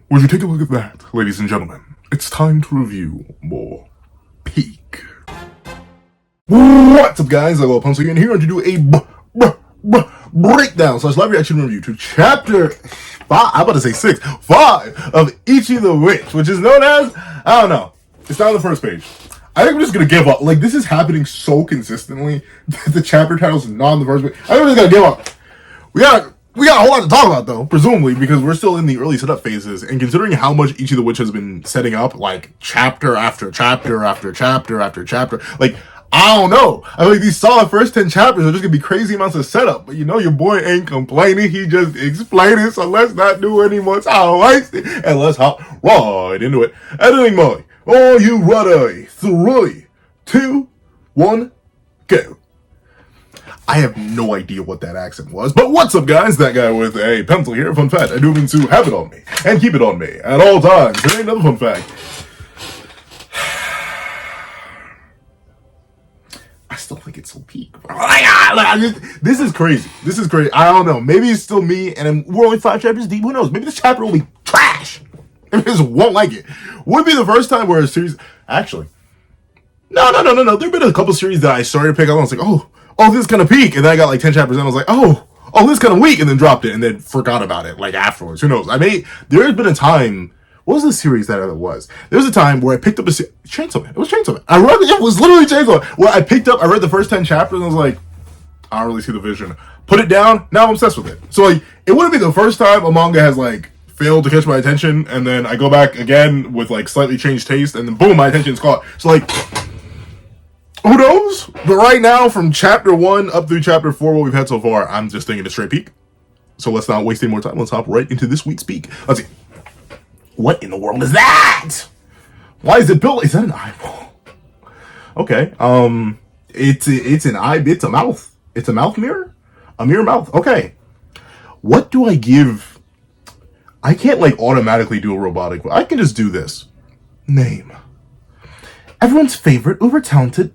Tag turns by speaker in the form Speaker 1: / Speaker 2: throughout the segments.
Speaker 1: Would you take a look at that, ladies and gentlemen? It's time to review more Peak. What's up, guys? I love Pencil again here to do a breakdown / live reaction review to chapter 5, I'm about to say 6, 5 of Ichi the Witch, which is known as, I don't know, it's not on the first page. I think I'm just gonna give up. Like, this is happening so consistently that the chapter title's not on the first page. I think I'm just gonna give up. We got a whole lot to talk about, though, presumably, because we're still in the early setup phases, and considering how much Ichi the Witch has been setting up, like, chapter after chapter after chapter after chapter, like, I don't know. I mean, these solid first 10 chapters are just gonna be crazy amounts of setup, but you know your boy ain't complaining, he just explaining, so let's not do any more time wasting, and let's hop right into it. Editing Molly, are you ready? 3, 2, 1, go. I have no idea what that accent was, but what's up, guys? That guy with a pencil here. Fun fact, I do mean to have it on me and keep it on me at all times. There ain't another fun fact. I still think it's so peak. This is crazy. This is crazy. I don't know. Maybe it's still me, and we're only 5 chapters deep. Who knows? Maybe this chapter will be trash. I just won't like it. Would be the first time where a series... Actually, no. There have been a couple series that I started to pick up, and I was like, oh, this is kind of peak. And then I got like 10 chapters in, and I was like, oh, this is kind of weak, and then dropped it, and then forgot about it, like, afterwards. Who knows? There has been a time... What was the series that it was? There was a time where I picked up Chainsaw Man. It was Chainsaw Man. It was literally Chainsaw Man. Where I read the first 10 chapters, and I was like, I don't really see the vision. Put it down, now I'm obsessed with it. So, like, it wouldn't be the first time a manga has, like, failed to catch my attention, and then I go back again with, like, slightly changed taste, and then boom, my attention's caught. So, like, who knows? But right now, from chapter 1 up through chapter 4, what we've had so far, I'm just thinking a straight peak. So let's not waste any more time. Let's hop right into this week's peak. Let's see. What in the world is that? Why is it built? Is that an eyeball? Okay. It's an eye. It's a mouth. It's a mouth mirror. A mirror mouth. Okay. What do I give? I can't like automatically do a robotic. I can just do this. Name. Everyone's favorite uber talented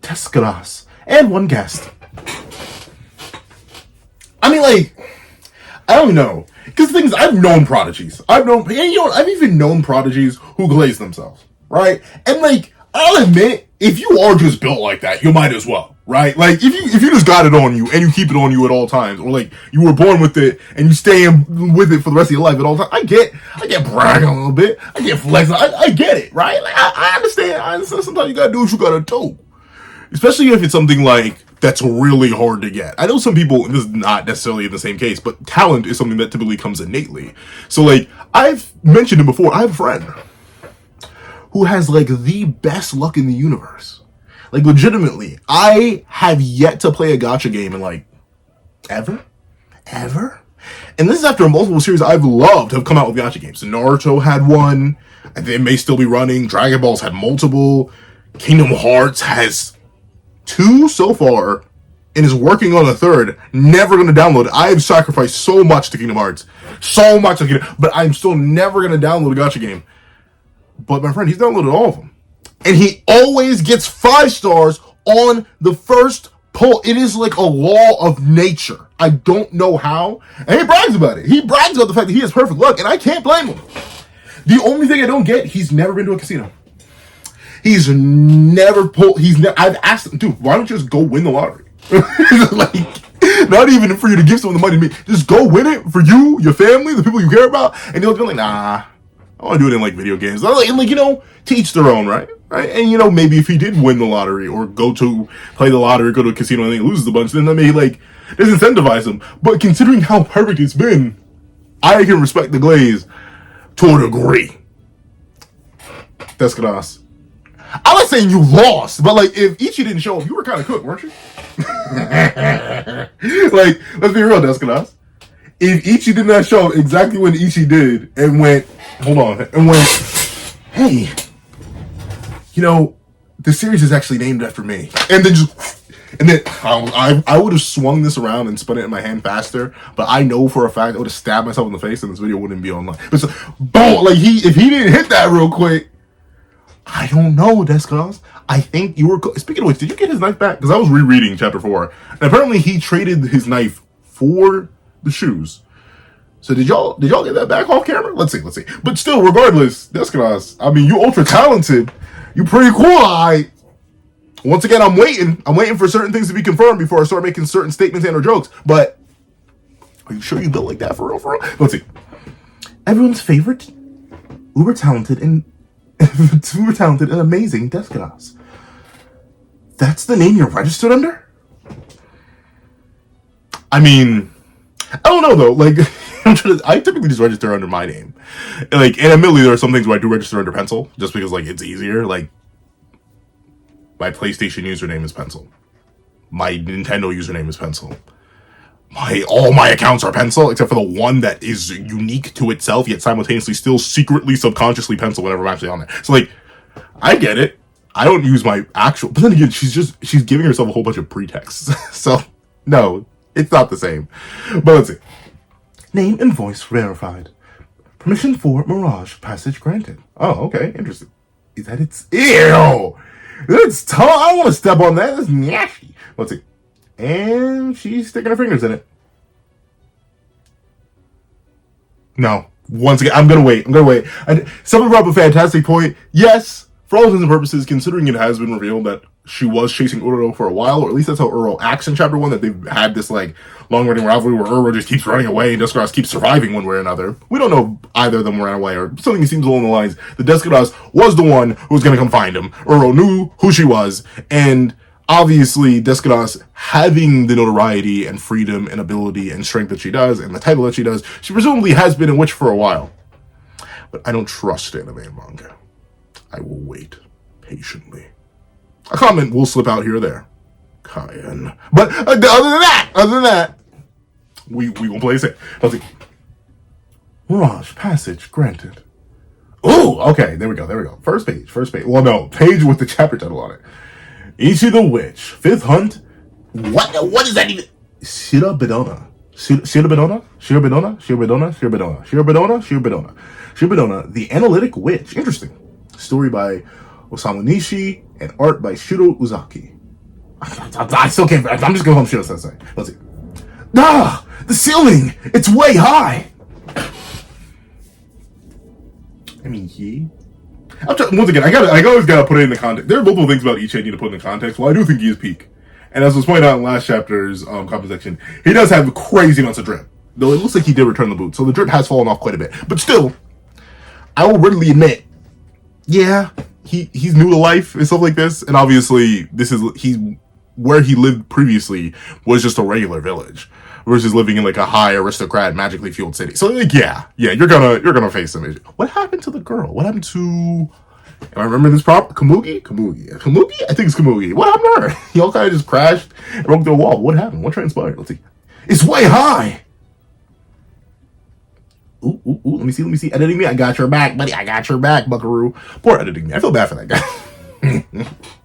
Speaker 1: Tescaras and one guest. I mean, like, I don't know. Because the thing is, I've known prodigies. I've even known prodigies who glaze themselves, right? And, like, I'll admit, if you are just built like that, you might as well, right? Like, if you just got it on you, and you keep it on you at all times, or, like, you were born with it, and you stay with it for the rest of your life at all times, I get bragging a little bit, I get flexing, I get it, right? Like, I understand sometimes you gotta do what you gotta do. Especially if it's something like that's really hard to get. I know some people, this is not necessarily in the same case, but talent is something that typically comes innately. So, like, I've mentioned it before, I have a friend who has, like, the best luck in the universe. Like, legitimately, I have yet to play a gacha game in, like, ever? And this is after multiple series I've loved have come out with gacha games. Naruto had one, and they may still be running. Dragon Ball's had multiple. Kingdom Hearts has 2 so far, and is working on a 3rd. Never gonna download it. I have sacrificed so much to Kingdom Hearts. So much to Kingdom, but I'm still never gonna download a gacha game. But my friend, he's downloaded all of them. And he always gets 5 stars on the first pull. It is like a law of nature. I don't know how. And he brags about it. He brags about the fact that he has perfect luck, and I can't blame him. The only thing I don't get, he's never been to a casino. I've asked him, dude, why don't you just go win the lottery? Like, not even for you to give someone the money to me. Just go win it for you, your family, the people you care about. And they'll be like, nah, I want to do it in, like, video games. Like, you know, to each their own, right? And, you know, maybe if he did win the lottery or go to play the lottery, go to a casino and he loses a bunch, then that may, like, disincentivize him. But considering how perfect it's been, I can respect the glaze to a degree. That's grass. I'm not saying you lost, but, like, if Ichi didn't show up, you were kind of cooked, weren't you? Like, let's be real, Descanas. If Ichi did not show up exactly when Ichi did, and went, hey, you know, the series is actually named after me. And then I would have swung this around and spun it in my hand faster, but I know for a fact I would have stabbed myself in the face and this video wouldn't be online. But so, boom, like, if he didn't hit that real quick, I don't know, Descanas. I think you were... Speaking of which, did you get his knife back? Because I was rereading chapter 4. And apparently he traded his knife for the shoes. So did y'all get that back off camera? Let's see. But still, regardless, Descanos, I mean, you ultra talented. You pretty cool, alright. Once again, I'm waiting for certain things to be confirmed before I start making certain statements and or jokes. But are you sure you built like that for real? Let's see. Everyone's favorite, uber talented and amazing Descanos. That's the name you're registered under? I mean, I don't know though. Like, I typically just register under my name. Like, and admittedly, there are some things where I do register under pencil, just because like it's easier. Like, my PlayStation username is pencil. My Nintendo username is pencil. All my accounts are pencil, except for the one that is unique to itself, yet simultaneously still secretly, subconsciously pencil whenever I'm actually on there. So like, I get it. I don't use my actual, but then again, she's giving herself a whole bunch of pretexts. So no, it's not the same. But let's see. Name and voice verified. Permission for Mirage passage granted. Oh, okay, interesting. Is that it's ew? That's tough. I don't want to step on that. That's nasty. Let's see. And she's sticking her fingers in it. No. Once again, I'm gonna wait. And someone brought up a fantastic point. Yes, for all intents and purposes, considering it has been revealed that she was chasing Uro for a while, or at least that's how Uro acts in Chapter 1, that they've had this, like, long-running rivalry where Uro just keeps running away and Descados keeps surviving one way or another. We don't know if either of them ran away, or something seems along the lines that Descados was the one who was going to come find him. Uro knew who she was, and obviously Descados, having the notoriety and freedom and ability and strength that she does, and the title that she does, she presumably has been a witch for a while. But I don't trust anime and manga. I will wait patiently. A comment will slip out here or there. Cayenne. But other than that, we gonna play it. Let's see. Mirage passage granted. Ooh, okay, there we go. First page. Well, no, page with the chapter title on it. Ichi the Witch, Fifth Hunt. What is that even? Shirabedona, the Analytic Witch. Interesting. Story by Osamu Nishi and art by Shiro Uzaki. I still can't. I'm just going home Shiro Sensei. Let's see. Ah, the ceiling. It's way high. I mean, once again, I always gotta put it in the context. There are multiple things about Ichi I need to put in the context. Well, I do think he is peak. And as was pointed out in last chapter's comment section, he does have crazy amounts of drip. Though it looks like he did return the boot, so the drip has fallen off quite a bit. But still, I will readily admit, yeah, he's new to life and stuff like this. And obviously, where he lived previously was just a regular village, versus living in like a high aristocrat, magically fueled city. So like, yeah, you're gonna face some issues. What happened to the girl? What happened to? If I remember this proper, Kamugi. I think it's Kamugi. What happened to her? He all kind of just crashed and broke through a wall. What happened? What transpired? Let's see. It's way high. Ooh. Let me see. Editing me. I got your back, buddy. I got your back, Buckaroo. Poor editing me. I feel bad for that guy.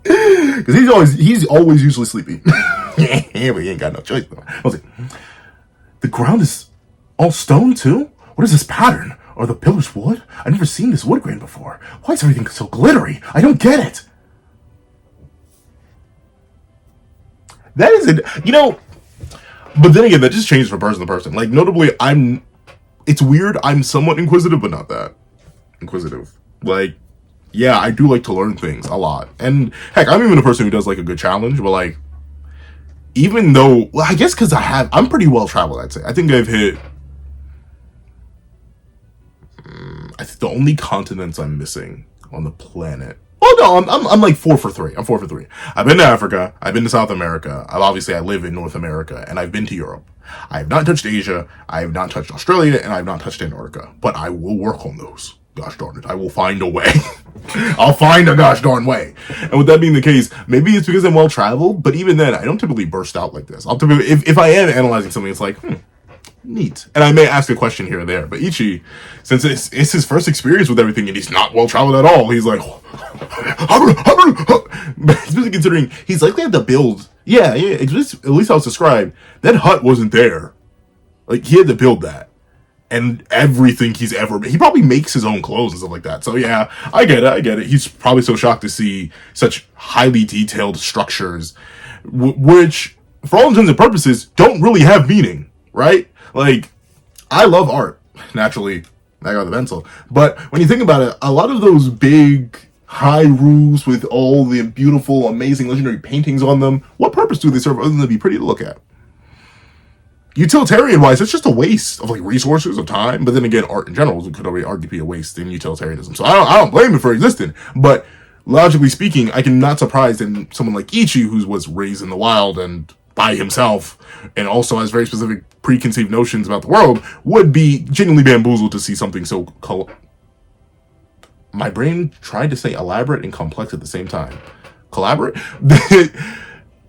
Speaker 1: Because he's always usually sleepy. Yeah, but he ain't got no choice. Let's see. The ground is all stone too? What is this pattern? Are the pillars wood? I've never seen this wood grain before. Why is everything so glittery? I don't get it. That is it. But then again, that just changes from person to person. Like, notably, it's weird. I'm somewhat inquisitive, but not that inquisitive. Like, yeah, I do like to learn things a lot. And heck, I'm even a person who does like a good challenge, but like, even though, well, I guess because I'm pretty well traveled, I'd say. I think I've hit, I think the only continents I'm missing on the planet. Oh no, I'm like 4 for 3. I'm 4 for 3. I've been to Africa. I've been to South America. I live in North America, and I've been to Europe. I have not touched Asia. I have not touched Australia, and I have not touched Antarctica. But I will work on those. Gosh darn it, I will find a way. I'll find a gosh darn way. And with that being the case, maybe it's because I'm well traveled. But even then, I don't typically burst out like this. I'll typically, if I am analyzing something, it's like, neat. And I may ask a question here or there, but Ichi, since it's his first experience with everything and he's not well traveled at all, he's like, especially considering he's likely had to build. Yeah, at least how it's described, that hut wasn't there. Like, he had to build that. And everything he probably makes his own clothes and stuff like that. So yeah, I get it. He's probably so shocked to see such highly detailed structures, which, for all intents and purposes, don't really have meaning, right? Like, I love art. Naturally, I got the pencil. But when you think about it, a lot of those big high roofs with all the beautiful, amazing, legendary paintings on them, what purpose do they serve other than to be pretty to look at? Utilitarian wise, it's just a waste of like resources, of time. But then again, art in general could already argue be a waste in utilitarianism. So I don't blame it for existing. But logically speaking, I can not surprised in someone like Ichi, who was raised in the wild and by himself, and also has very specific preconceived notions about the world, would be genuinely bamboozled to see something so my brain tried to say elaborate and complex at the same time. Collaborate?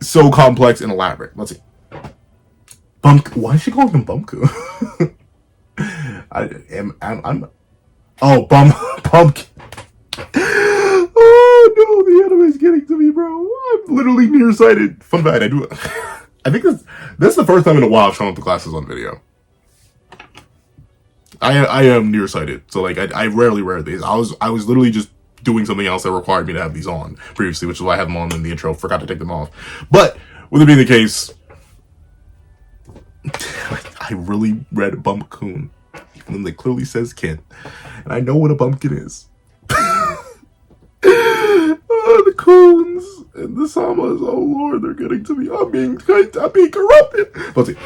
Speaker 1: So complex and elaborate. Let's see. Why is she calling him Bumku? Pumpkin. Oh no, the anime's getting to me, bro. I'm literally nearsighted. Fun fact, I think that's the first time in a while I've shown up the glasses on video. I am nearsighted, so like I rarely wear these. I was literally just doing something else that required me to have these on previously, which is why I have them on in the intro. Forgot to take them off. But with it being the case, I really read Bumpcoon, even though it clearly says kid, and I know what a bumpkin is. Oh, the coons and the samas, oh lord, they're getting to me. I'm being corrupted. Let's see.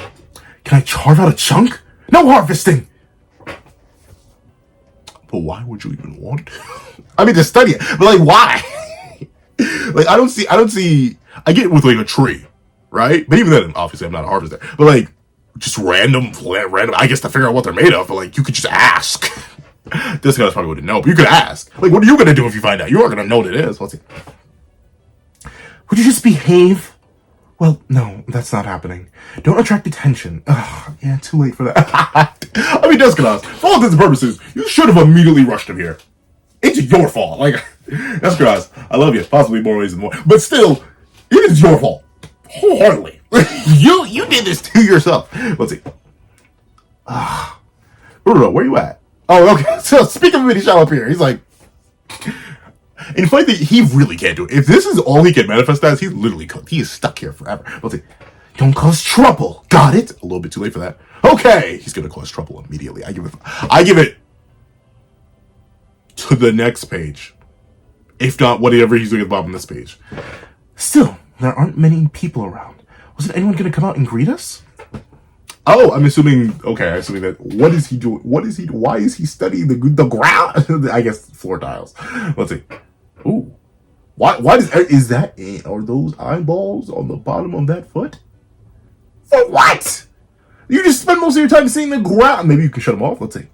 Speaker 1: Can I carve out a chunk? No harvesting. But why would you even want to? I mean, to study it, but like, why? Like, I don't see. I get it with like a tree, right? But even then, obviously, I'm not a harvester. But like, just random. I guess to figure out what they're made of. But like, you could just ask. This guy's probably wouldn't know, but you could ask. Like, what are you gonna do if you find out? You aren't gonna know what it is. Let's see. Would you just behave? Well, no, that's not happening. Don't attract attention. Ugh, yeah, too late for that. I mean, Descanos, for all intents and purposes, you should have immediately rushed him here. It's your fault. Like, Descanos, I love you. Possibly more ways than more. But still, it is your fault. Wholeheartedly. You did this to yourself. Let's see. Where you at? Oh, okay. So, speaking of Vinny, shout up here. He's like, in fact, he really can't do it. If this is all he can manifest as, he's literally cooked. He is stuck here forever. Let's see. Don't cause trouble. Got it? A little bit too late for that. Okay. He's going to cause trouble immediately. I give it to the next page. If not, whatever he's doing at the bottom of this page. Still, there aren't many people around. Wasn't anyone going to come out and greet us? Oh, I'm assuming that, what is he doing? Why is he studying the ground? I guess floor tiles. Let's see. Ooh. Why is that, are those eyeballs on the bottom of that foot? For what? You just spend most of your time seeing the ground. Maybe you can shut them off. Let's see.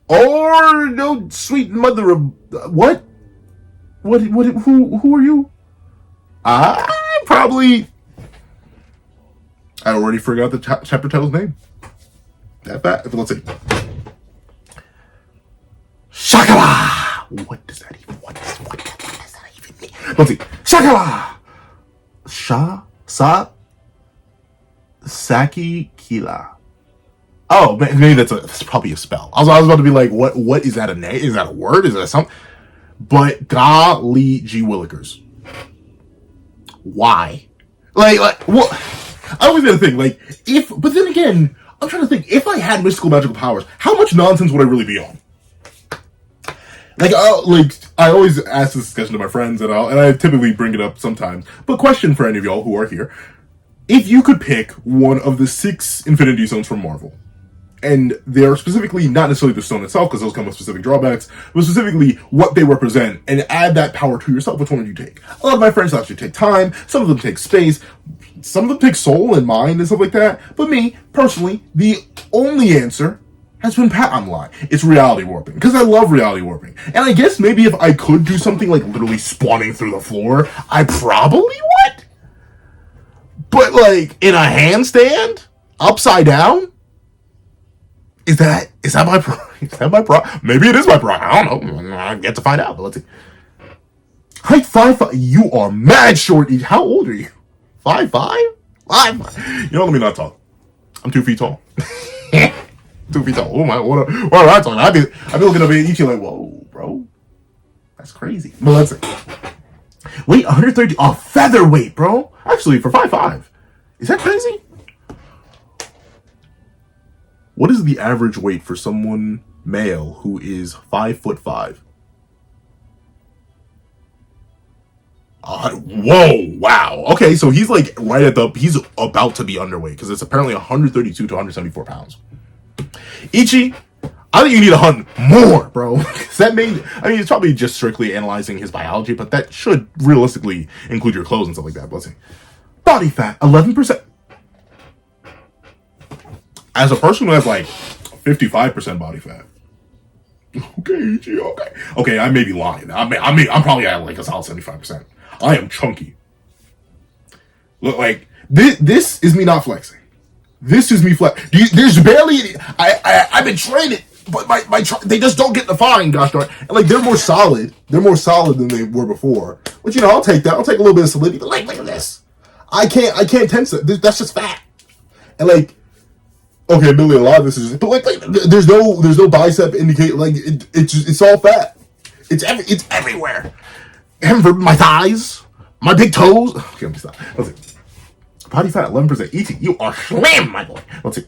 Speaker 1: Or, no, sweet mother of, what? Who are you? I already forgot the chapter title's name. That bad. Let's see. Shakala! What does that even mean? Let's see. Shakala! Saki Kila. Oh, maybe that's probably a spell. I was about to be like, what is that a name? Is that a word? Is that something? But golly gee willikers. Why? Like what? I always gotta think, but then again, I'm trying to think, if I had mystical magical powers, how much nonsense would I really be on? I always ask this discussion to my friends, and I typically bring it up sometimes. But question for any of y'all who are here: if you could pick one of the 6 Infinity Stones from Marvel, and they're specifically not necessarily the stone itself, because those come with specific drawbacks, but specifically what they represent, and add that power to yourself, which one would you take? A lot of my friends actually take time, some of them take space, some of them take soul and mind and stuff like that, but me, personally, the only answer has been I'm lying. It's reality warping, because I love reality warping. And I guess maybe if I could do something like literally spawning through the floor, I probably would. But in a handstand? Upside down? Is that my pro? Maybe it is my pro. I don't know. I get to find out, but let's see. Height 5'5". You are mad short. How old are you? 5'5"? 5'5". You know, let me not talk. I'm 2 feet tall. 2 feet tall. Oh my, what am I talking? I'd be looking up at Ichi like, whoa, bro. That's crazy. But let's see. Wait, 130. Oh, featherweight, bro. Actually, for 5'5". Is that crazy? What is the average weight for someone male who is 5'5"? Whoa, wow. Okay, so he's like right at the, he's about to be underweight because it's apparently 132 to 174 pounds. Ichi, I think you need to hunt more, bro. That made, I mean, it's probably just strictly analyzing his biology, but that should realistically include your clothes and stuff like that. But let's see. Body fat, 11%. As a person who has like 55% body fat. Okay, Ichi, okay. Okay, I may be lying. I'm probably at like a solid 75%. I am chunky. Look, like, this is me not flexing. This is me flex. There's barely, I've been training, but they just don't get defined, gosh darn. And like, they're more solid. They're more solid than they were before. But you know, I'll take that. I'll take a little bit of solidity. But like, look at this. I can't tense it. That's just fat. And like, okay, admittedly, a lot of this is, but like there's no bicep indicate, like it's all fat. It's everywhere. And for my thighs, my big toes. Okay, let me stop. Let's see. Body fat 11%. Ichi, you are slim, my boy. Let's see.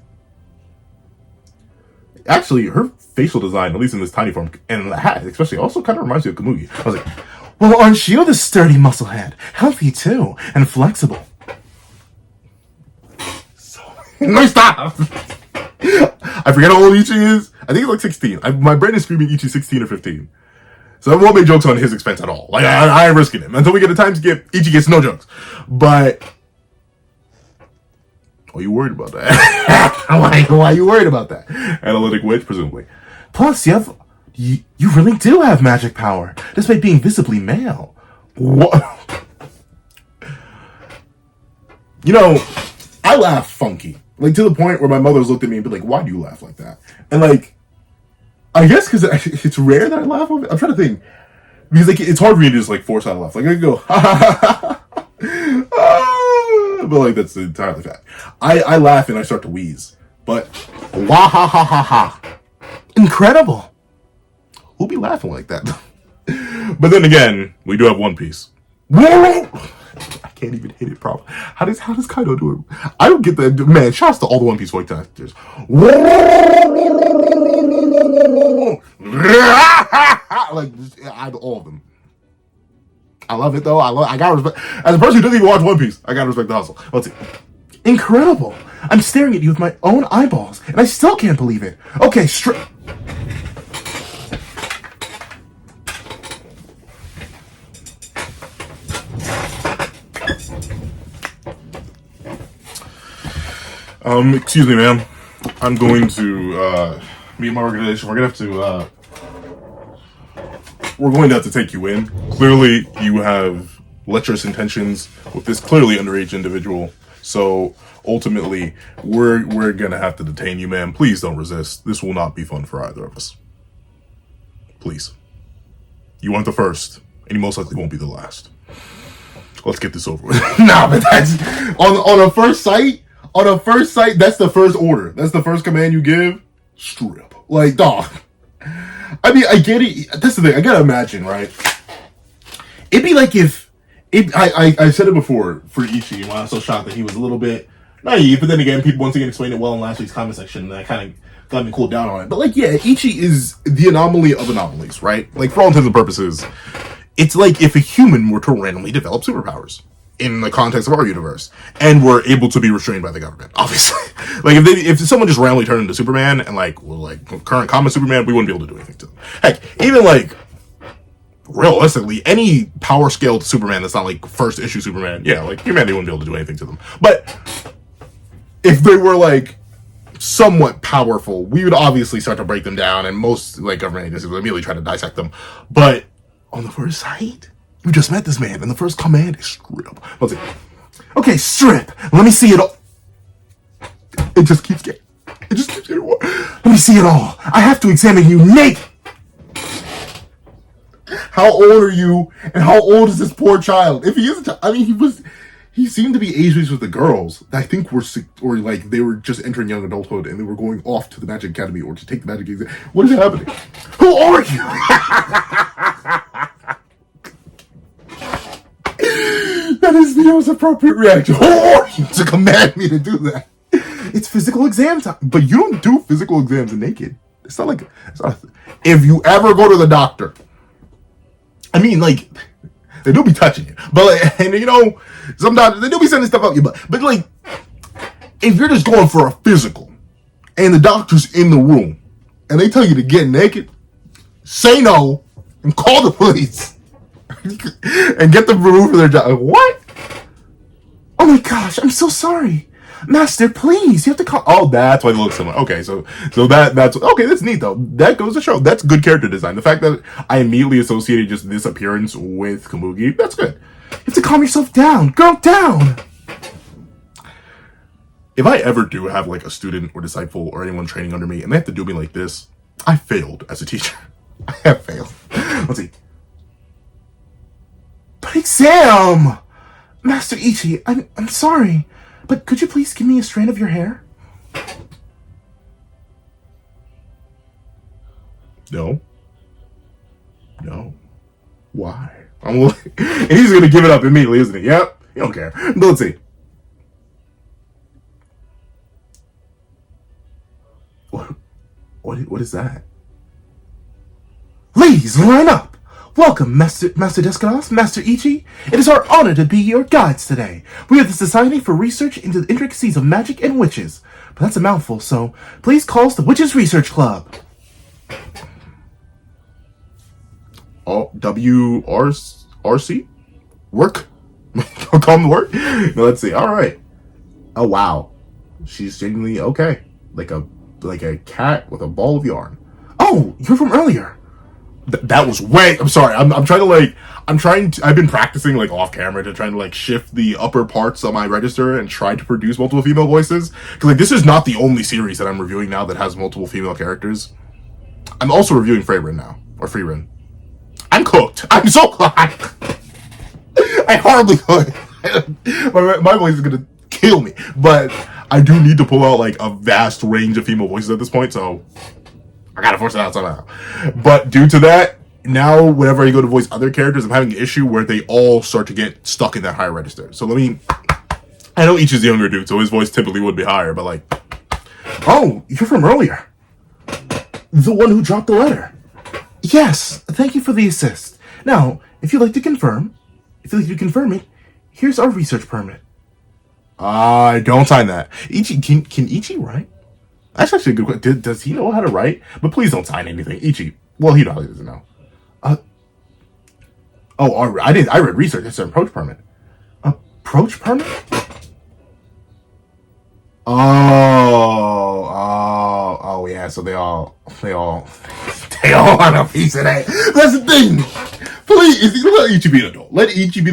Speaker 1: Actually, her facial design, at least in this tiny form, and the hat, especially, also kind of reminds me of Kamugi. I was like, well, aren't you the sturdy muscle head? Healthy too, and flexible. So, no, stop. I forget how old Ichi is. I think he's like 16. My brain is screaming Ichi 16 or 15. So I won't make jokes on his expense at all. Like, I ain't risking him. Until we get a time skip, Ichi gets no jokes. But, are you worried about that? Why are you worried about that? Analytic witch, presumably. Plus, you really do have magic power, despite being visibly male. What? You know, I laugh funky. Like, to the point where my mother's looked at me and be like, why do you laugh like that? And like, I guess because it's rare that I laugh. I'm trying to think. Because like, it's hard for me to just like force out a laugh. Like, I can go, ha ha ha ha. But like, that's entirely fact. I laugh and I start to wheeze. But, wah ha ha ha ha. Incredible. Who'll be laughing like that? But then again, we do have One Piece. I can't even hit it properly. How does Kaido do it? I don't get that. Man, shouts to all the One Piece voice actors. Like, all of them. I love it though. I gotta respect. As a person who doesn't even watch One Piece, I gotta respect the hustle. Let's see. Incredible. I'm staring at you with my own eyeballs, and I still can't believe it. Okay, straight. Excuse me, ma'am. I'm going to, me and my organization, we're going to have to take you in. Clearly, you have lecherous intentions with this clearly underage individual. So, ultimately, we're going to have to detain you, ma'am. Please don't resist. This will not be fun for either of us. Please. You weren't the first, and you most likely won't be the last. Let's get this over with. Nah, but that's, on a first sight, that's the first order. That's the first command you give. Strip. Like, dog. I mean, I get it. That's the thing. I gotta imagine, right? It'd be like if... I said it before for Ichi, and I was so shocked that he was a little bit naive, but then again, people once again explained it well in last week's comment section, and I kind of got me cooled down on it. But like, yeah, Ichi is the anomaly of anomalies, right? Like, for all intents and purposes, it's like if a human were to randomly develop superpowers in the context of our universe, and were able to be restrained by the government, obviously. Like, if someone just randomly turned into Superman, and like, well, like, current common Superman, we wouldn't be able to do anything to them. Heck, even like, realistically, any power scaled Superman that's not like first issue Superman, yeah, like, humanity wouldn't be able to do anything to them. But, if they were like, somewhat powerful, we would obviously start to break them down, and most, like, government agencies would immediately try to dissect them. But, on the first sight, you just met this man, and the first command is strip. Let's see. Okay, strip. Let me see it all. It just keeps getting worse. Let me see it all. I have to examine you naked. How old are you, and how old is this poor child? If he is a child, I mean, he seemed to be age-mates with the girls. I think or like they were just entering young adulthood, and they were going off to the Magic Academy or to take the Magic exam. What is happening? Who are you? That is the most appropriate reaction. Who are you to command me to do that? It's physical exam time. But you don't do physical exams naked. It's not like, if you ever go to the doctor, I mean, like, they do be touching you. But, like, and you know, sometimes they do be sending stuff out your butt. But, like, if you're just going for a physical and the doctor's in the room and they tell you to get naked, say no and call the police and get them removed from their job. Like, what? Oh my gosh, I'm so sorry. Master, please, you have to call. Oh, that's why they look similar. Okay, so that's okay. That's neat though. That goes to show that's good character design. The fact that I immediately associated just this appearance with Komugi, that's good. You have to calm yourself down, girl, down. If I ever do have like a student or disciple or anyone training under me, and they have to do me like this, I failed as a teacher. I have failed. Let's see. But exam, Master Ichi, I'm sorry. But could you please give me a strand of your hair? No. No. Why? And he's gonna give it up immediately, isn't he? Yep. You don't care. But let's see. What is that? Ladies, line up! Welcome, Master Descanos, Master Ichi. It is our honor to be your guides today. We are the Society for Research into the Intricacies of Magic and Witches. But that's a mouthful, so please call us the Witches Research Club. Oh, WRC? Work? I'll call them work? No, let's see. Alright. Oh, wow. She's genuinely okay. Like a cat with a ball of yarn. Oh, you're from earlier. That was way. I'm sorry. I've been practicing like off camera to try to like shift the upper parts of my register and try to produce multiple female voices. Because like this is not the only series that I'm reviewing now that has multiple female characters. I'm also reviewing Freyrin now, or Freyrin. I'm cooked. I'm so glad. I horribly cooked. my voice is gonna kill me, but I do need to pull out like a vast range of female voices at this point, so I gotta force it out somehow. But due to that, now whenever I go to voice other characters, I'm having an issue where they all start to get stuck in that higher register. So I know Ichi's the younger dude, so his voice typically would be higher, but like, oh, you're from earlier. The one who dropped the letter. Yes, thank you for the assist. Now, if you'd like to confirm it, here's our research permit. Don't sign that. Ichi, can Ichi write? That's actually a good question. Does he know how to write? But please don't sign anything. Ichi, well, he probably doesn't know. I read research. It's an approach permit. Approach permit? Oh, yeah. So they all want a piece of that. That's the thing. Please, let Ichi be an adult. Let Ichi be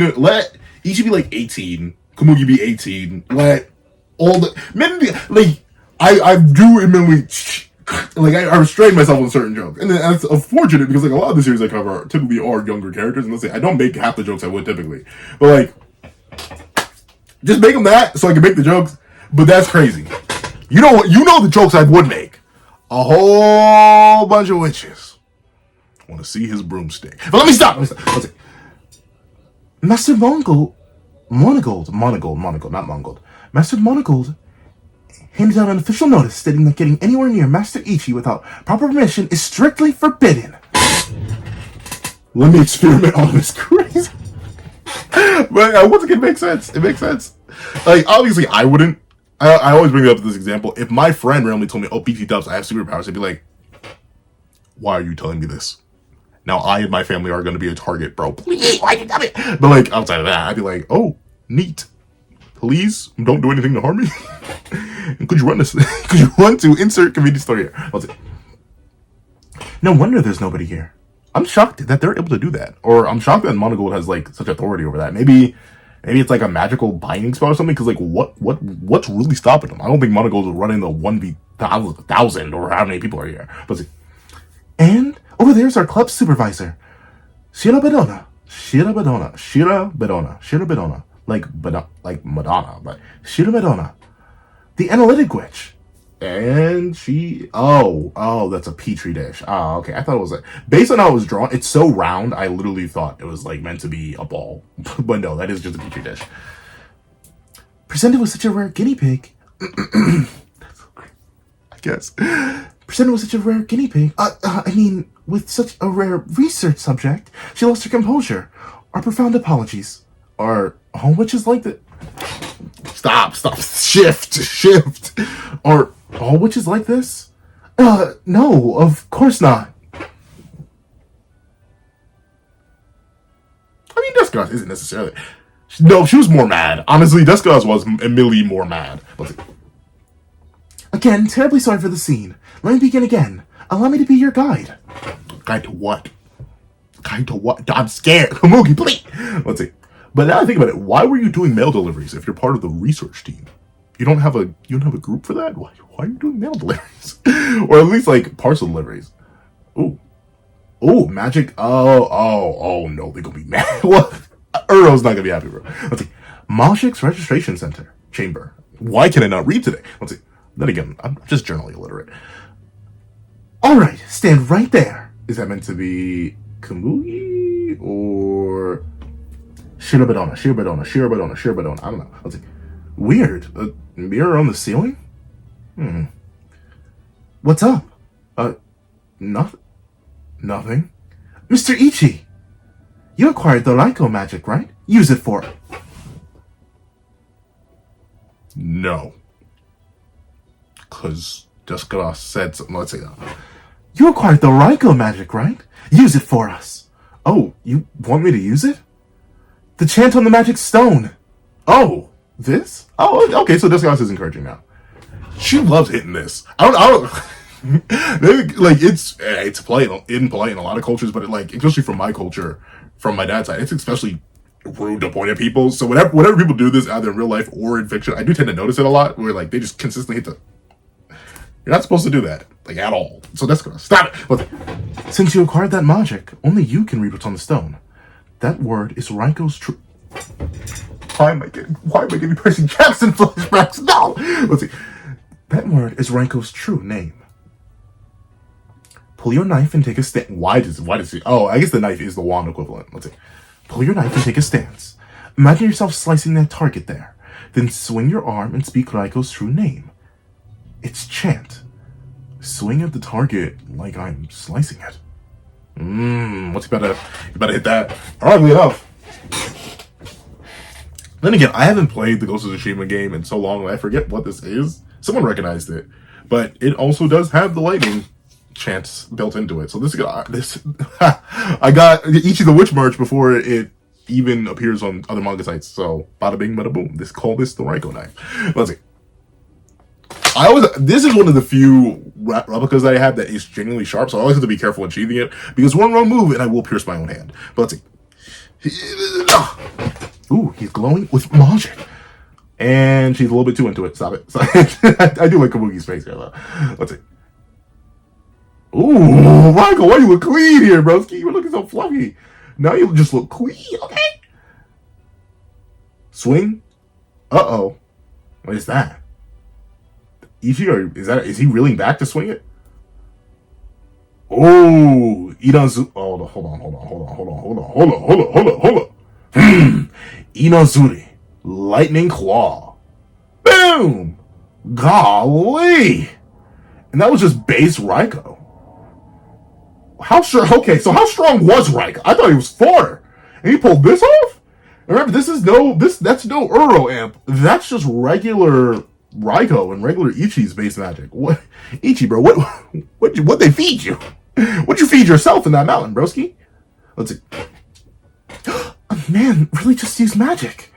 Speaker 1: like 18. Komugi be 18. Let all the maybe like I do admittedly like I restrain myself on certain jokes, and that's unfortunate because like a lot of the series I cover typically are younger characters, and let's say I don't make half the jokes I would typically, but like just make them that so I can make the jokes. But that's crazy. You know the jokes I would make. A whole bunch of witches want to see his broomstick. But let me stop. Let's see. Master Monogold, not Mongold. Master Monogold handed out an official notice stating that getting anywhere near Master Ichi without proper permission is strictly forbidden. Let me experiment on this crazy. But once again, it makes sense. It makes sense. Like, obviously, I wouldn't. I always bring up this example. If my friend randomly told me, oh, BT Dubs, I have superpowers, I'd be like, why are you telling me this? Now I and my family are going to be a target, bro. Please, why you tell me? But like, outside of that, I'd be like, oh, neat. Please, don't do anything to harm me. Could you run this? Could you run to insert convenience store here? Let's see. No wonder there's nobody here. I'm shocked that they're able to do that. Or I'm shocked that Monogold has like such authority over that. Maybe it's like a magical binding spell or something. Because like, what's really stopping them? I don't think Monogold will run in the 1v1,000 or how many people are here. But see. And over there's our club supervisor, Shira Bedona. Like Madonna, but Shira Bedona, the analytic witch. And she, that's a petri dish. Oh, okay. I thought it was like, based on how it was drawn, it's so round, I literally thought it was like meant to be a ball. But no, that is just a petri dish. Presented with such a rare guinea pig, guess. Presented with such a rare guinea pig. With such a rare research subject, she lost her composure. Our profound apologies. Are all witches like that? Stop. Shift. Are all witches like this? No, of course not. I mean, Duskuss isn't necessarily... No, she was more mad. Honestly, Duskuss was admittedly more mad. Let's see. Again, terribly sorry for the scene. Let me begin again. Allow me to be your guide. Guide to what? I'm scared. Kamugi, please. Let's see. But now I think about it. Why were you doing mail deliveries if you're part of the research team? You don't have a group for that? Why are you doing mail deliveries? Or at least like parcel deliveries? Ooh, magic. Oh no, they're gonna be mad. What? Uro's not gonna be happy, bro. Let's see. Mashik's registration center chamber. Why can I not read today? Let's see. Then again, I'm just generally illiterate. Alright, stand right there. Is that meant to be Kamugi or Shirobadona? I don't know. Let's see. Weird. A mirror on the ceiling? What's up? Nothing. Mr. Ichi! You acquired the Raiko magic, right? Use it for it. No. Because Duskuss said something. Let's see that. You acquired the Raiko magic, right? Use it for us. Oh, you want me to use it? The chant on the magic stone. Oh, this? Oh, okay, so Duskuss is encouraging now. She loves hitting this. I don't like it's polite in a lot of cultures, but especially from my culture, from my dad's side, it's especially rude to point at people. So whenever people do this either in real life or in fiction, I do tend to notice it a lot where they just consistently hit the... You're not supposed to do that, at all. So that's gonna stop it. Well, since you acquired that magic, only you can read what's on the stone. That word is Raiko's true... Why am I getting Percy Jackson flashbacks? No! Let's see. That word is Raiko's true name. Pull your knife and take a stand. Why does he? Oh, I guess the knife is the wand equivalent. Let's see. Pull your knife and take a stance. Imagine yourself slicing that target there. Then swing your arm and speak Raiko's true name. It's chant. Swing at the target like I'm slicing it. What's you better hit that? Oddly enough. Then again, I haven't played the Ghost of Tsushima game in so long that I forget what this is. Someone recognized it. But it also does have the lightning chants built into it. So I got Ichi the Witch merch before it even appears on other manga sites. So bada bing, bada boom. Call this the Raiko knife. Let's see. This is one of the few replicas that I have that is genuinely sharp, so I always have to be careful when sheathing it, because one wrong move and I will pierce my own hand. But let's see. Ooh, he's glowing with magic. And she's a little bit too into it. Stop it. I do like Kamugi's face here, though. Let's see. Ooh, Michael, why you look clean here, broski? You're looking so fluffy. Now you just look clean, okay? Swing. Uh-oh. What is that? Ichi, or is he reeling back to swing it? Oh, Inazu. Oh, hold on. Inazuri. Lightning Claw. Boom! Golly! And that was just base Raiko. How strong was Raiko? I thought he was 4. And he pulled this off? Remember, that's no Uro amp. That's just regular Raiko and regular Ichi's base magic. What, Ichi, bro? What they feed you? What'd you feed yourself in that mountain, broski? Let's see. A man really just used magic.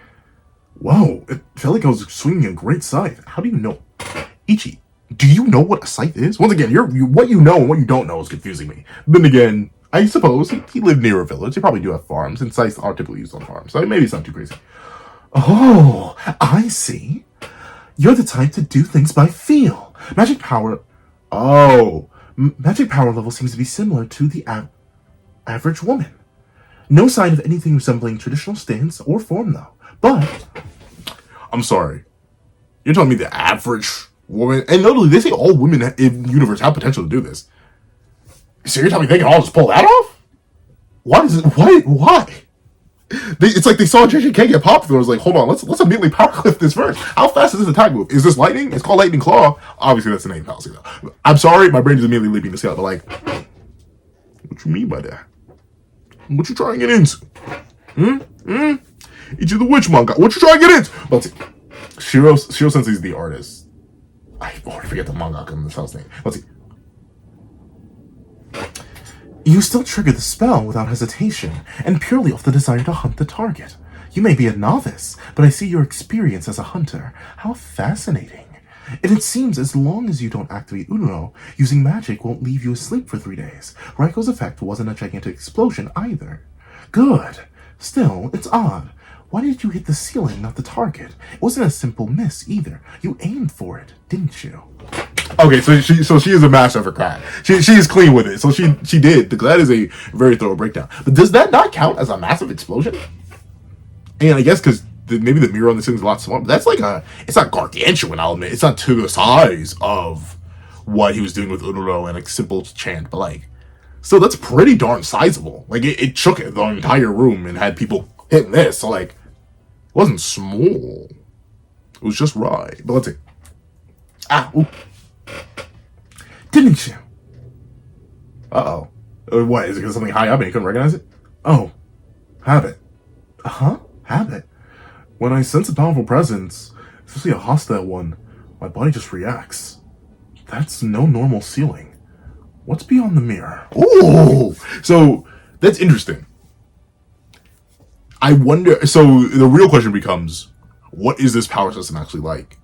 Speaker 1: Whoa, it felt like I was swinging a great scythe. How do you know? Ichi, do you know what a scythe is? Once again, what you know and what you don't know is confusing me. Then again, I suppose he lived near a village. He probably do have farms, and scythes are typically used on farms. So maybe it's not too crazy. Oh, I see. You're the type to do things by feel. Magic power... Oh. Magic power level seems to be similar to the average woman. No sign of anything resembling traditional stance or form, though. But... I'm sorry. You're telling me the average woman... And notably, they say all women in the universe have potential to do this. So you're telling me they can all just pull that off? Why? It's like they saw JJK get popular. I was like, hold on, let's immediately power clip this first. How fast is this attack move? Is this lightning? It's called Lightning Claw. Obviously, that's the name fallacy though. I'm sorry, my brain is immediately leaping to scale, but like, what you mean by that? What you trying to get into? Ichi the Witch manga. What you trying to get into? But let's see. Shiro Sensei's the artist. I already forget the mangaka in this house name. Let's see. You still trigger the spell without hesitation, and purely off the desire to hunt the target. You may be a novice, but I see your experience as a hunter. How fascinating. And it seems as long as you don't activate Unro, using magic won't leave you asleep for 3 days. Raiko's effect wasn't a gigantic explosion either. Good. Still, it's odd. Why did you hit the ceiling, not the target? It wasn't a simple miss either. You aimed for it, didn't you? Okay, so she is a master of her craft. She is clean with it. So she did. That is a very thorough breakdown. But does that not count as a massive explosion? And I guess because maybe the mirror on this thing is a lot smaller. But that's like it's not gargantuan, I'll admit. It's not to the size of what he was doing with Unuro and a simple chant. But like, still, that's pretty darn sizable. Like it shook the entire room and had people hitting this. So like, it wasn't small. It was just right. But let's see. Ooh. Didn't you? Uh-oh. What, is it because something high up and you couldn't recognize it? Oh. Habit. Uh-huh. Habit. When I sense a powerful presence, especially a hostile one, my body just reacts. That's no normal ceiling. What's beyond the mirror? Ooh! So, that's interesting. I wonder, so the real question becomes, what is this power system actually like?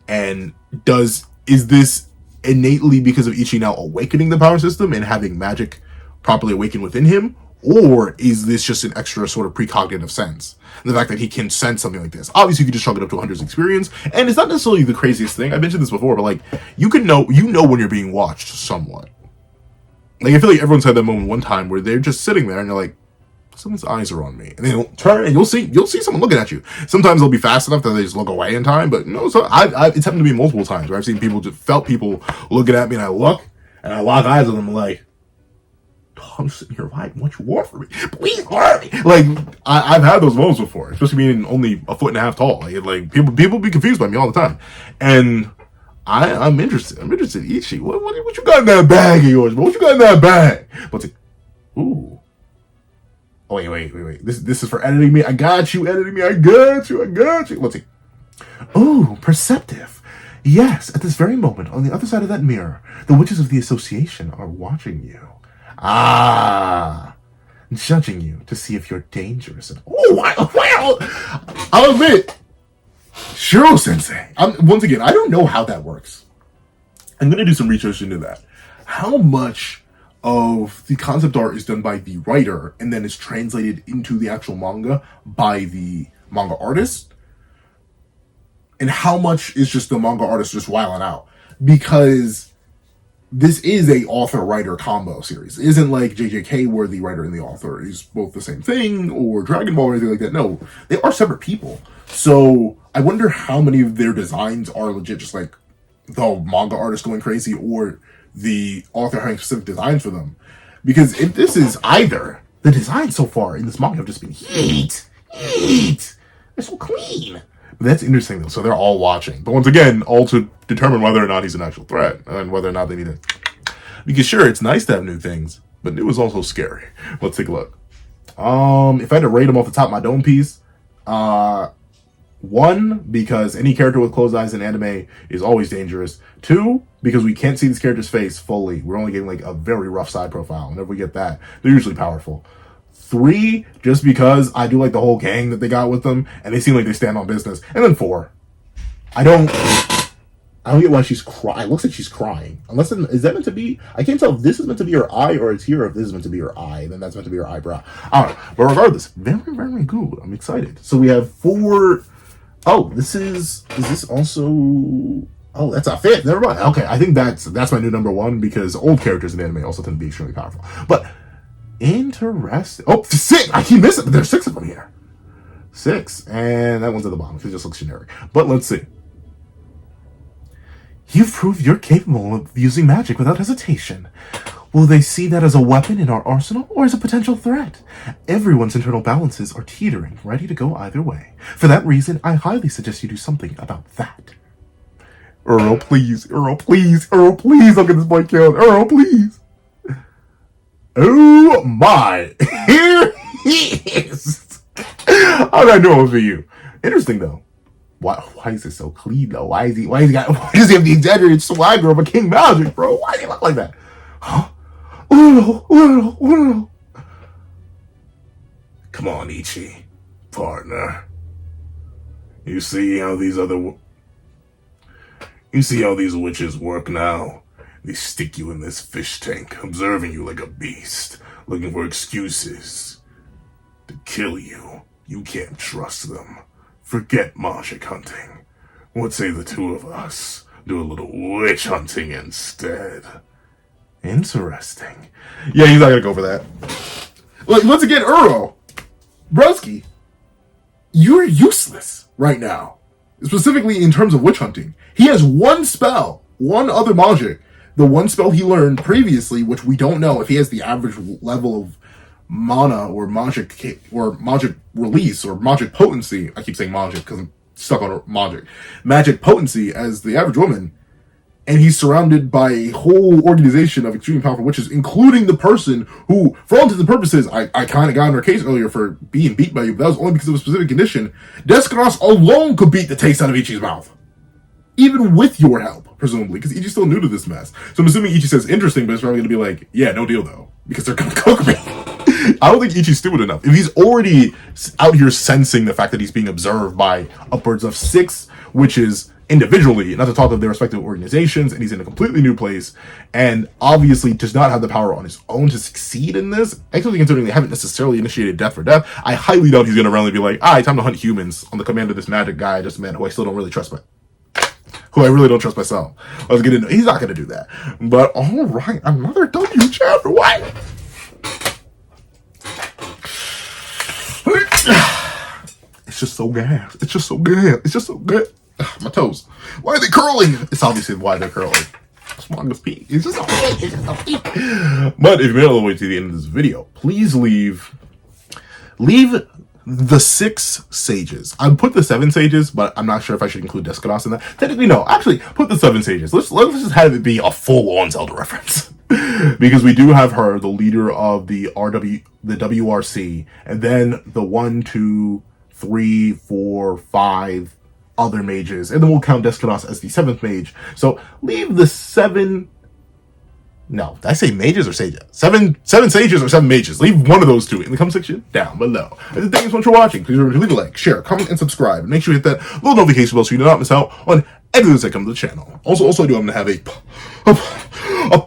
Speaker 1: And is this innately because of Ichi now awakening the power system and having magic properly awakened within him? Or is this just an extra sort of precognitive sense? And the fact that he can sense something like this. Obviously, you can just chalk it up to 100's experience. And it's not necessarily the craziest thing. I mentioned this before, but like, you know when you're being watched somewhat. Like, I feel like everyone's had that moment one time where they're just sitting there and they're like, someone's eyes are on me, and they'll turn and you'll see someone looking at you. Sometimes they'll be fast enough that they just look away in time, but no. So it's happened to me multiple times where I've seen people, felt people looking at me, and I look and I lock eyes with them, like, oh, I'm just sitting here, why? What you want from me? Please hurry! Like I've had those moments before, especially being only 1.5 feet tall. Like people be confused by me all the time, and I'm interested. Ichi, what you got in that bag of yours? What you got in that bag? But ooh. Oh, wait. This is for editing me. I got you, editing me. I got you. Let's see. Oh, perceptive. Yes, at this very moment, on the other side of that mirror, the witches of the association are watching you. Judging you to see if you're dangerous. Well, I'll admit, Shiro Sensei. Once again, I don't know how that works. I'm going to do some research into that. How much of the concept art is done by the writer and then is translated into the actual manga by the manga artist, and how much is just the manga artist just wilding out, because this is a author-writer combo series. It isn't like JJK where the writer and the author is both the same thing, or Dragon Ball or anything like that. No, they are separate people. So I wonder how many of their designs are legit just like the manga artist going crazy, or the author having specific designs for them. Because if this is either, the designs so far in this manga have just been heat. They're so clean. But that's interesting though. So they're all watching. But once again, all to determine whether or not he's an actual threat, and whether or not they need it. Because sure, it's nice to have new things, but new is also scary. Let's take a look. If I had to rate them off the top of my dome piece, 1, because any character with closed eyes in anime is always dangerous. 2, because we can't see this character's face fully. We're only getting like a very rough side profile. Whenever we get that, they're usually powerful. 3, just because I do like the whole gang that they got with them, and they seem like they stand on business. And then 4, I don't get why she's crying. It looks like she's crying. Unless, is that meant to be? I can't tell if this is meant to be her eye or it's here. If this is meant to be her eye, then that's meant to be her eyebrow. I don't know. But regardless, very, very good. I'm excited. So we have 4. Oh, is this also... Oh, that's a 5th. Never mind. Okay, I think that's my new number 1, because old characters in anime also tend to be extremely powerful. But, interesting. Oh, 6! I keep missing, but there's 6 of them here. 6. And that one's at the bottom, because it just looks generic. But let's see. You've proved you're capable of using magic without hesitation. Will they see that as a weapon in our arsenal or as a potential threat? Everyone's internal balances are teetering, ready to go either way. For that reason, I highly suggest you do something about that. Earl, please. Earl, please. Earl, please don't get this boy killed. Earl, please. Oh my. Here he is. How did I know it was for you? Interesting though. Why is it so clean though? Why does he have the exaggerated swagger of a King Magic, bro? Why does he look like that? Huh? Little. Come on, Ichi, partner. You see how these witches work now? They stick you in this fish tank, observing you like a beast, looking for excuses to kill you. You can't trust them. Forget magic hunting. What say the two of us do a little witch hunting instead? Interesting. Yeah, he's not gonna go for that. Like, once again, Earl, Broski, you're useless right now. Specifically in terms of witch hunting. He has one spell, one other magic. The one spell he learned previously, which we don't know if he has the average level of mana or magic release or magic potency. I keep saying magic because I'm stuck on magic. Magic potency as the average woman. And he's surrounded by a whole organization of extremely powerful witches, including the person who, for all intents and purposes, I kind of got in her case earlier for being beat by you, but that was only because of a specific condition. Descaros alone could beat the taste out of Ichi's mouth. Even with your help, presumably, because Ichi's still new to this mess. So I'm assuming Ichi says interesting, but it's probably going to be like, yeah, no deal though, because they're going to cook me. I don't think Ichi's stupid enough. If he's already out here sensing the fact that he's being observed by upwards of 6 witches individually, not to talk of their respective organizations, and he's in a completely new place, and obviously does not have the power on his own to succeed in this, especially considering they haven't necessarily initiated death for death, I highly doubt he's going to randomly be like, time to hunt humans on the command of this magic guy I just met, who I still don't really trust, who I really don't trust myself. He's not going to do that. But alright, another W chapter, what? It's just so gas. It's just so good. It's just so good. My toes. Why are they curling? It's obviously why they're curling. Smongest peak. It's just so peak. It's just so peak. But if you made it all the way to the end of this video, please leave the 6 sages. I put the 7 sages, but I'm not sure if I should include Descados in that. Technically, no. Actually, put the 7 sages. Let's just have it be a full-on Zelda reference. Because we do have her, the leader of the WRC, and then the 1, 2, 3, 4, 5 other mages, and then we'll count Descados as the 7th mage. So leave the 7. No, did I say mages or sages? 7 sages or 7 mages. Leave one of those 2 in the comment section down below. And thank you so much for watching. Please remember to leave a like, share, comment, and subscribe. And make sure you hit that little notification bell so you do not miss out on everything that comes to the channel. Also, I'm going to have a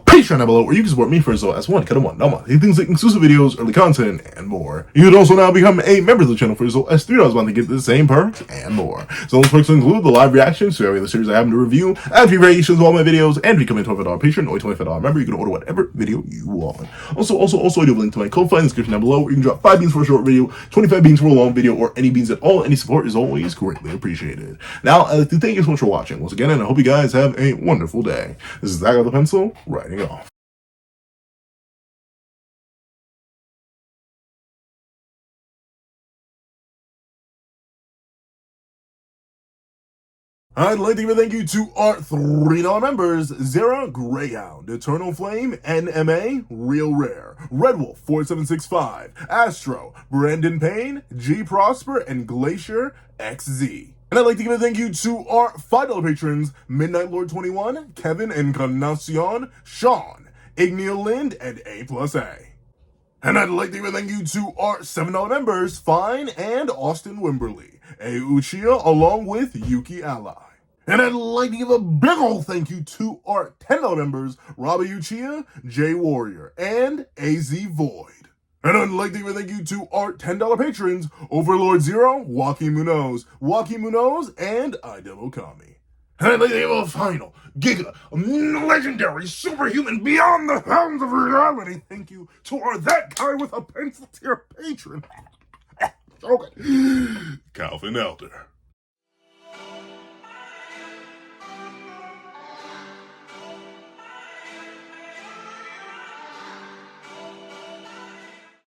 Speaker 1: Patreon down below where you can support me for as low as $1 a month. Things like exclusive videos, early content, and more. You can also now become a member of the channel for as low as $3 a month to get the same perks and more. So those perks include the live reactions to every other series I happen to review, and free variations of all my videos, and become a $25 patron or a $25 member. You can order whatever video you want. Also, I do have a link to my Ko-Fi in the description down below where you can drop 5 beans for a short video, 25 beans for a long video, or any beans at all. Any support is always greatly appreciated. Now, I'd like to thank you so much for watching once again, and I hope you guys have a wonderful day. This is Zach with the Pencil, writing off. I'd like to give a thank you to our $3 members: Zara, Greyhound, Eternal Flame, NMA, Real Rare, Red Wolf 4765, Astro, Brandon Payne, G Prosper, and Glacier XZ. And I'd like to give a thank you to our $5 patrons: Midnight Lord 21, Kevin Encarnacion, Sean, Igneel Lind, and A+A. And I'd like to give a thank you to our $7 members: Fine and Austin Wimberly, A Uchiha, along with Yuki Ally. And I'd like to give a big ol' thank you to our $10 members: Robbie Uchiha, Jay Warrior, and AZ Void. And I'd like to give a thank you to our $10 patrons: Overlord Zero, Joaquin Munoz, and Idem Okami. And I'd like to give a final, giga, legendary, superhuman, beyond the bounds of reality thank you to our That Guy with a Pencil tier patron. Okay. Calvin Elder.